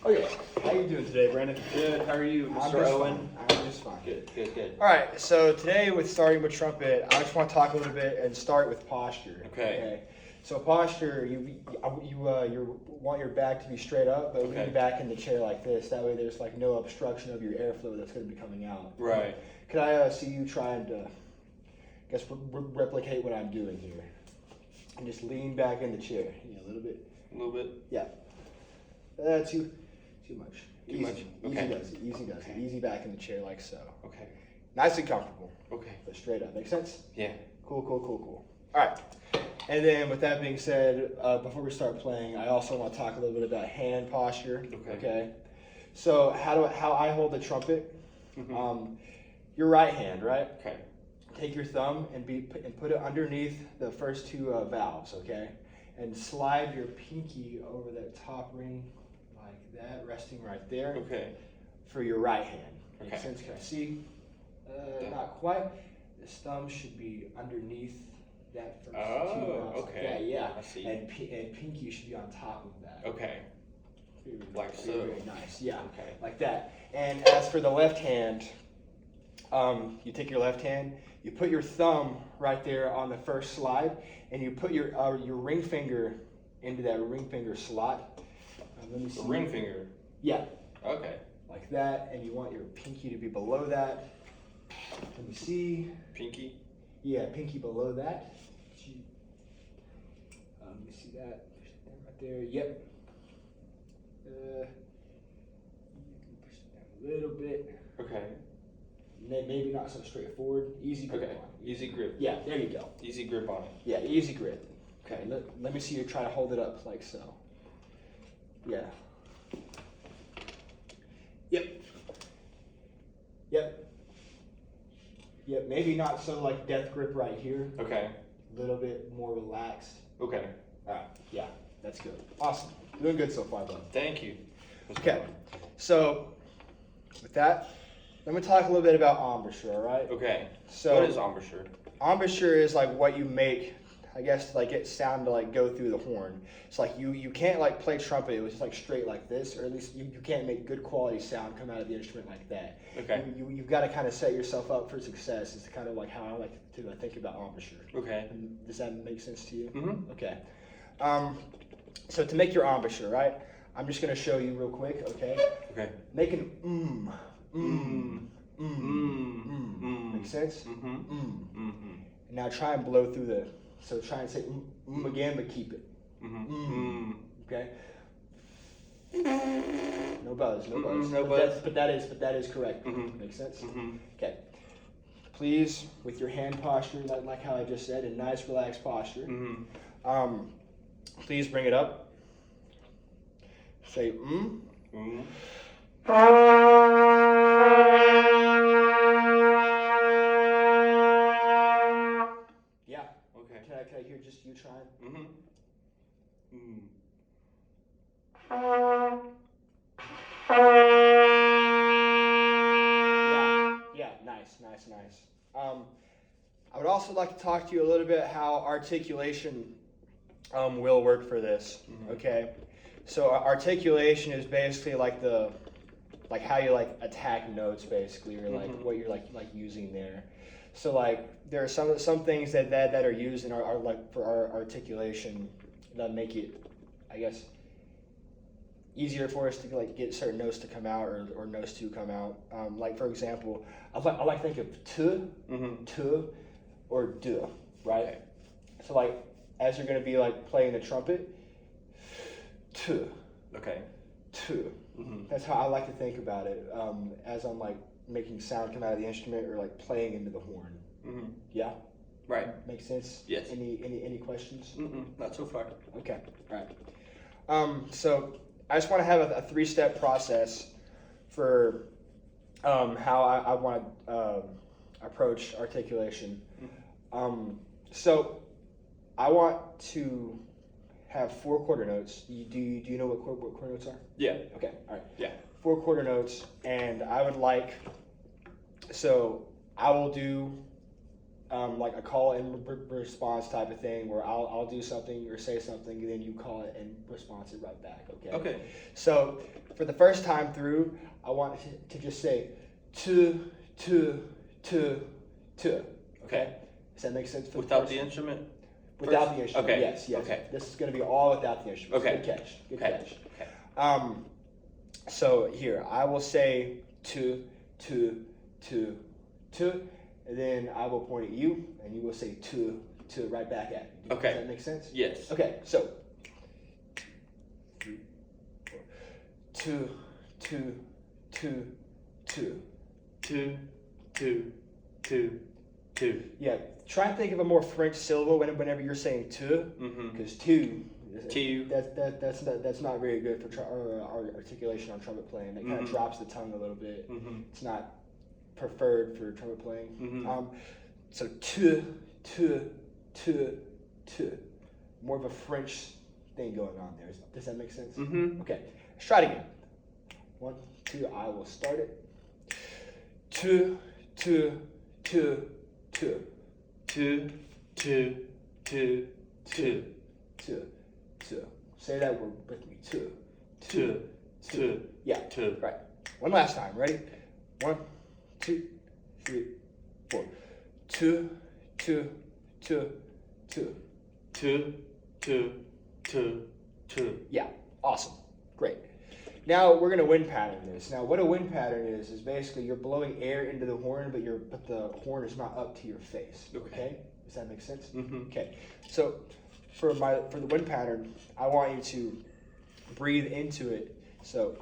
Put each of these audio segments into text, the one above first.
Okay, how you doing today, Brandon? Good. How are you, I'm Mr. just Owen? fine. I'm just fine. Good. All right, so today with starting with trumpet, I just want to talk a little bit and start with posture. Okay. So posture, you want your back to be straight up, but lean back in the chair like this. That way, there's like no obstruction of your airflow that's going to be coming out. Right. Could I see you trying to, replicate what I'm doing here? And just lean back in the chair. Yeah, a little bit. A little bit. Yeah. Too much. Too much? Okay. Easy does it. Easy back in the chair like so. Okay. Nice and comfortable. Okay. But straight up. Make sense? Yeah. Cool. All right. And then with that being said, before we start playing, I also want to talk a little bit about hand posture. Okay. So how I hold the trumpet, your right hand, right? Okay. Take your thumb and put it underneath the first two valves, okay? And slide your pinky over that top ring like that, resting right there. Okay. For your right hand. Okay. Makes sense? Can I see? Not quite. This thumb should be underneath that first two valves. Okay. Yeah. I see. And pinky should be on top of that. Okay. Like so. Very nice. Yeah. Okay. Like that. And as for the left hand, you take your left hand, you put your thumb right there on the first slide, and you put your ring finger into that ring finger slot. Let me see. The ring finger? Yeah. Okay. Like that, and you want your pinky to be below that. Let me see. Pinky? Yeah, pinky below that. Let me see that. Right there. Yep. You can push it down a little bit. Okay. Maybe not so straightforward. Easy grip on it. Easy grip. Yeah, there you go. Easy grip on it. Yeah, easy grip. Okay, let me see you try to hold it up like so. Yeah. Yep, maybe not so like death grip right here. Okay. A little bit more relaxed. Okay. All right, yeah, that's good. Awesome. Doing good so far, bud. Thank you. Okay, so with that, let me talk a little bit about embouchure, all right? Okay. So what is embouchure? Embouchure is like what you make, I guess, like get sound to like go through the horn. It's like you can't like play trumpet with just like straight like this, or at least you can't make good quality sound come out of the instrument like that. Okay. You've got to kind of set yourself up for success. It's kind of like how I like to think about embouchure. Okay. Does that make sense to you? Mm-hmm. Okay. So to make your embouchure, right? I'm just gonna show you real quick, okay? Okay. Make an Make sense? Mm-hmm. Now try and blow through the. So try and say again, but keep it. Okay. No buzz. No buzz. But that is correct. Makes sense. Okay. Please, with your hand posture, like how I just said, a nice relaxed posture. Please bring it up. Say Yeah. Okay. Can I hear just you trying? Yeah. Nice. I would also like to talk to you a little bit how articulation will work for this. Okay. So articulation is basically like how you like attack notes basically, or like what you're like using there. So like there are some things that are used in our like for our articulation that make it, I guess, easier for us to like get certain notes to come out or notes to come out. Like for example, I like to think of t, or d, right? So like as you're gonna be like playing the trumpet, t. Okay. T. That's how I like to think about it. As I'm like making sound come out of the instrument or like playing into the horn. Yeah. Right. Makes sense? Yes. Any questions? Not so far. Okay. All right. So I just want to have a 3-step process for how I want to approach articulation. So I want to have 4 quarter notes. Do you know what quarter notes are? Yeah. Okay. All right. Yeah. 4 quarter notes, and I would like. So I will do like a call and response type of thing where I'll do something or say something and then you call it and response it right back. Okay. Okay. So for the first time through, I want to just say to. Okay. Does that make sense? Without the instrument? Without First? the instrument. Okay. Yes. Okay. This is going to be all without the instrument. Okay. Good catch. Good Okay. catch. Okay. So here I will say to, and then I will point at you, and you will say to right back at me. Okay. Does that make sense? Yes. Okay. So 3, 4. To. Two. Yeah. Try and think of a more French syllable whenever you're saying to, because two. That's not very good for our articulation on trumpet playing. It kind of drops the tongue a little bit. It's not preferred for trumpet playing. So to, more of a French thing going on there. Does that make sense? Okay, let's try it again. 1, 2. I will start it. To. Say that word with me. To. Yeah. Right. One last time. Ready? 1, 2, 3, 4. To. Yeah. Awesome. Great. Now we're gonna wind pattern this. Now what a wind pattern is basically you're blowing air into the horn, but the horn is not up to your face. Okay? Does that make sense? Okay. So for the wind pattern, I want you to breathe into it. So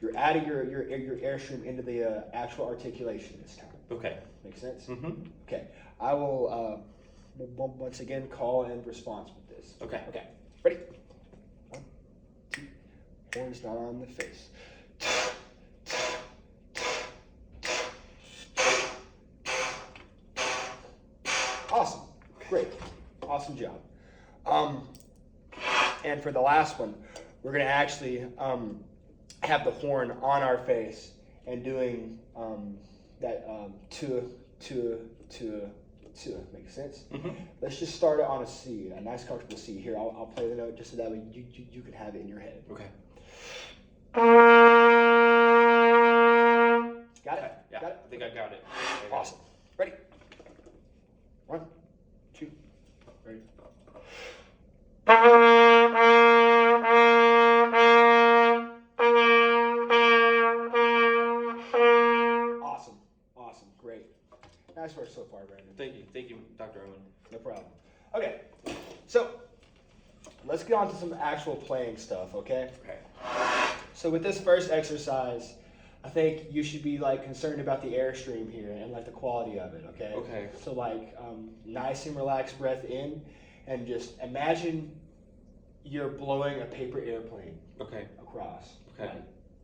you're adding your airstream into the actual articulation this time. Okay. Make sense? Okay. I will once again call and response with this. Okay. Okay. Ready? 1, 2. Horn's not on the face. Awesome. Great. Awesome job. And for the last one, we're going to actually have the horn on our face and doing that to. Makes sense? Let's just start it on a C, a nice comfortable C. Here, I'll play the note just so that way you can have it in your head. Okay. Got it? Yeah. Got it? I think I got it. Awesome. Ready? 1, 2, ready. Awesome. Great. Nice work so far, Brandon. Thank you, Dr. Owen. No problem. Okay, so let's get on to some actual playing stuff, okay? Okay. So with this first exercise, I think you should be like concerned about the airstream here and like the quality of it, okay? Okay. So like nice and relaxed breath in, and just imagine you're blowing a paper airplane across Okay.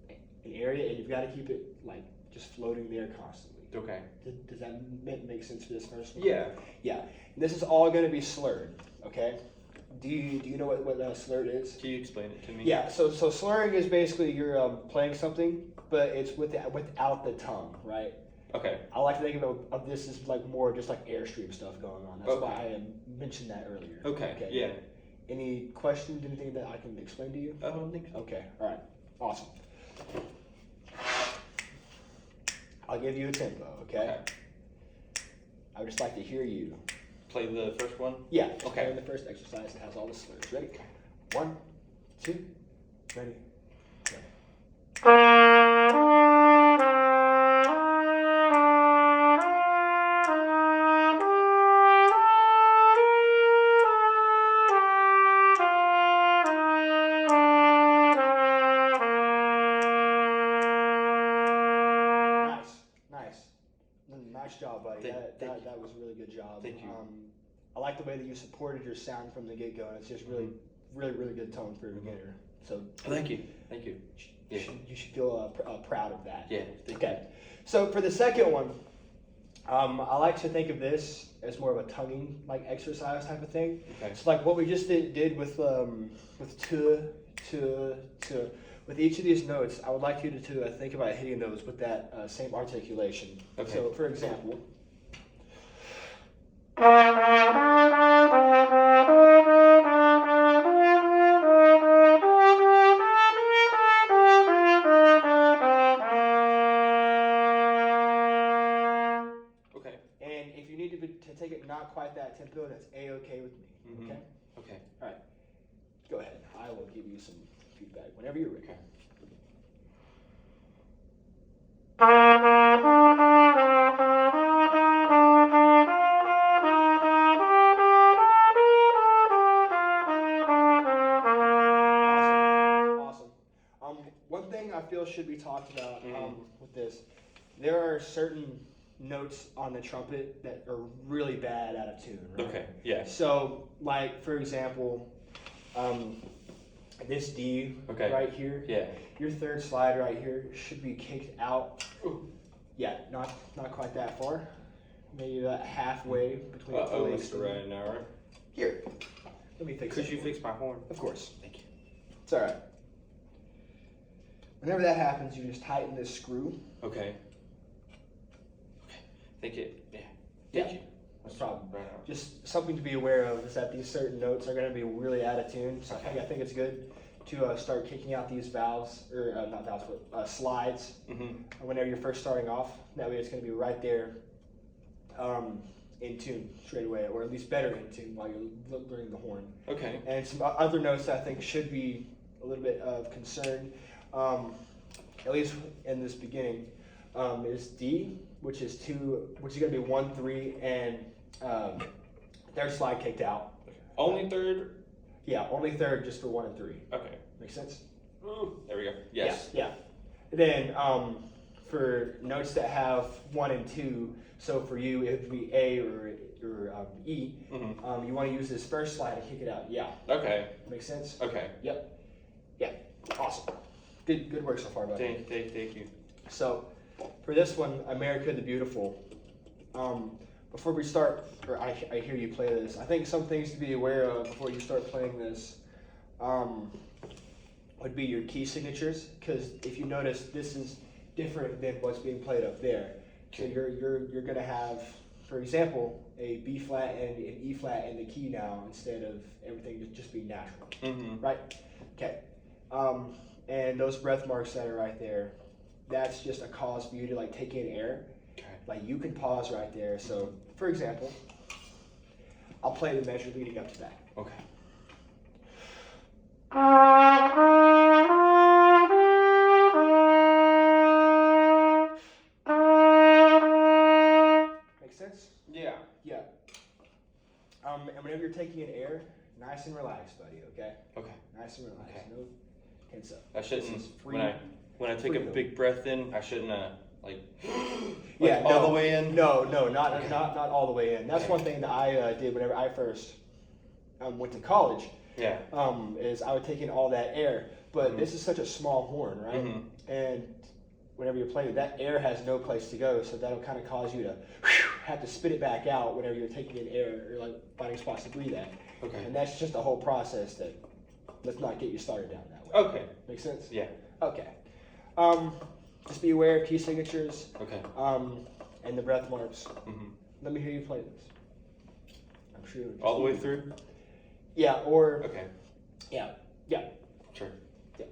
like, an area, and you've got to keep it like just floating there constantly. Okay. Does that make sense for this first one? Yeah. Yeah. This is all going to be slurred, okay? Do you know what slurred is? Can you explain it to me? Yeah. So slurring is basically you're playing something, but it's without the tongue, right? Okay. I like to think of this as like more just like airstream stuff going on. That's why I mentioned that earlier. Okay. Yeah. Any questions? Anything that I can explain to you? I don't think so. Okay. All right. Awesome. I'll give you a tempo, okay? I would just like to hear you. Play the first one? Yeah. Okay. And the first exercise has all the slurs. Ready? 1, 2, ready. Go. Nice job, buddy. That was a really good job. Thank you. I like the way that you supported your sound from the get-go. It's just really good tone for a beginner. So Thank you. You should feel proud of that. Yeah. Okay. So for the second one, I like to think of this as more of a tonguing like exercise type of thing. Okay. So like what we just did with to, with each of these notes, I would like you to think about hitting those with that same articulation. Okay. So, for example. Okay. And if you need to take it not quite that tempo, that's A-okay with me. Mm-hmm. Okay? Okay. All right. Go ahead. I will give you some feedback whenever you're ready. Okay. Awesome. One thing I feel should be talked about with this, there are certain notes on the trumpet that are really bad out of tune. Right? Okay. Yeah. So, like for example, this D right here. Yeah. Your third slide right here should be kicked out. Ooh. Yeah, not quite that far. Maybe about halfway between the Oh, legs. Mr. Ryan. Here, let me fix it. Could you fix my horn? Of course. Thank you. It's all right. Whenever that happens, you just tighten this screw. Okay. Thank you. Yeah. Yeah. Thank you. No problem. Right on. Just something to be aware of is that these certain notes are going to be really out of tune. So Okay. I think it's good to start kicking out these valves, or not valves, but slides. Mm-hmm. Whenever you're first starting off, that way it's going to be right there in tune straight away, or at least better in tune while you're learning the horn. Okay. And some other notes that I think should be a little bit of concern, at least in this beginning, is D, which is going to be 1, 3, and third slide kicked out. Only third? Yeah, only third just for 1 and 3. Okay. Makes sense? Ooh, there we go. Yes. Yeah. Then for notes that have 1 and 2, so for you it would be A or E. Mm-hmm. You want to use this first slide to kick it out. Yeah. Okay. Makes sense? Okay. Yep. Yeah. Awesome. Good work so far, buddy. Thank you. So for this one, America the Beautiful. Before we start, or I hear you play this, I think some things to be aware of before you start playing this would be your key signatures, because if you notice, this is different than what's being played up there. So you're going to have, for example, a B flat and an E flat in the key now instead of everything just being natural. Mm-hmm. Right? Okay. And those breath marks that are right there, that's just a cause for you to like take in air. Okay. Like you can pause right there. So, for example, I'll play the measure leading up to that. Okay. Make sense? Yeah. Yeah. And whenever you're taking in air, nice and relaxed, buddy. Okay. Okay. Nice and relaxed. Okay. No tense up. I shouldn't. This is free. When I take freedom. a big breath in, I shouldn't like Yeah, all no, the way in. No, not all the way in. That's one thing that I did whenever I first went to college. Yeah. Is I would take in all that air, but this is such a small horn, right? Mm-hmm. And whenever you're playing, that air has no place to go, so that'll kind of cause you to have to spit it back out whenever you're taking in air or like finding spots to breathe at. Okay. And that's just a whole process that let's not get you started down that way. Okay. Make sense? Yeah. Okay. Just be aware of key signatures. Okay. And the breath marks. Mm-hmm. Let me hear you play this. I'm sure. All the way through. Yeah. Or. Okay. Yeah. Sure. Yeah.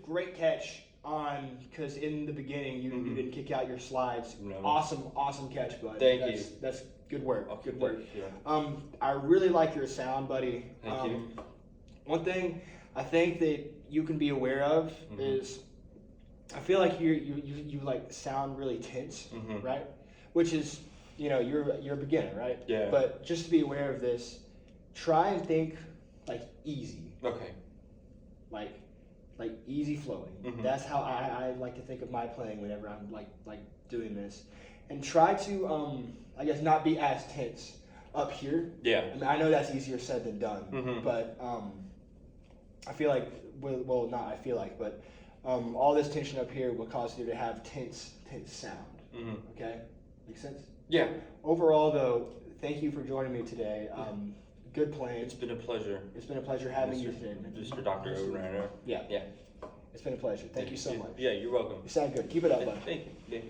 great catch because in the beginning you didn't kick out your slides. No. Awesome catch, bud. Thank you. That's good work. I'll Good keep work. that, yeah. I really like your sound, buddy. Thank you. One thing I think that you can be aware of is, I feel like you like sound really tense, right? Which is, you're a beginner, right? Yeah. But just to be aware of this, try and think like easy. Okay. Like easy flowing. That's how I like to think of my playing whenever I'm like doing this, and try to I guess not be as tense up here. Yeah. I mean, I know that's easier said than done, but I feel like not I feel like, but all this tension up here will cause you to have tense sound. Okay, makes sense. Yeah. Overall, though, thank you for joining me today. Good playing. It's been a pleasure. It's been a pleasure having you today, man. Mr. Dr. Overrunner. Yeah. Yeah. It's been a pleasure. Thank you so much. Yeah, you're welcome. You sound good. Keep it up, bud. Thank you.